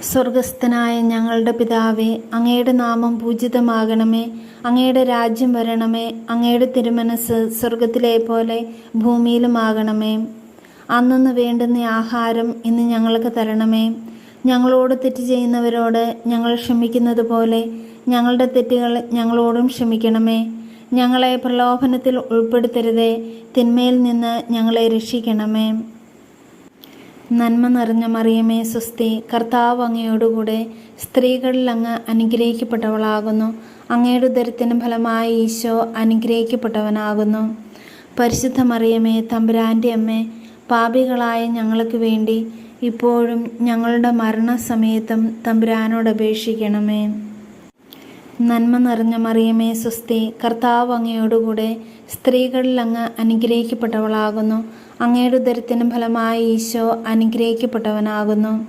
സ്വർഗസ്ഥനായ ഞങ്ങളുടെ പിതാവേ, അങ്ങയുടെ നാമം പൂജിതമാകണമേ. അങ്ങയുടെ രാജ്യം വരണമേ. അങ്ങയുടെ തിരുമനസ് സ്വർഗത്തിലെ പോലെ ഭൂമിയിലുമാകണമേ. അന്നന്ന് വേണ്ടുന്ന ആഹാരം ഇന്ന് ഞങ്ങൾക്ക് തരണമേ. ഞങ്ങളോട് തെറ്റ് ചെയ്യുന്നവരോട് ഞങ്ങൾ ക്ഷമിക്കുന്നത് പോലെ ഞങ്ങളുടെ തെറ്റുകൾ ഞങ്ങളോടും ക്ഷമിക്കണമേ. ഞങ്ങളെ പ്രലോഭനത്തിൽ ഉൾപ്പെടുത്തരുതേ, തിന്മയിൽ നിന്ന് ഞങ്ങളെ രക്ഷിക്കണമേ. നന്മ നിറഞ്ഞ മറിയമേ, സ്വസ്തി, കർത്താവ് അങ്ങയോടുകൂടെ സ്ത്രീകളിൽ അങ്ങ് അനുഗ്രഹിക്കപ്പെട്ടവളാകുന്നു. അങ്ങയുടെ ഉദരത്തിന് ഫലമായി ഈശോ അനുഗ്രഹിക്കപ്പെട്ടവനാകുന്നു. പരിശുദ്ധ മറിയമേ, തമ്പുരാൻ്റെ അമ്മേ, പാപികളായ ഞങ്ങൾക്ക് വേണ്ടി ഇപ്പോഴും ഞങ്ങളുടെ മരണസമയത്തും തമ്പുരാനോട് അപേക്ഷിക്കണമേ. നന്മ നിറഞ്ഞ മറിയമേ, സ്വസ്തി, കർത്താവ് അങ്ങയോടുകൂടെ സ്ത്രീകളിൽ അങ്ങ് അനുഗ്രഹിക്കപ്പെട്ടവളാകുന്നു. അങ്ങയുടെ ഉദരത്തിന് ഫലമായി ഈശോ അനുഗ്രഹിക്കപ്പെട്ടവനാകുന്നു.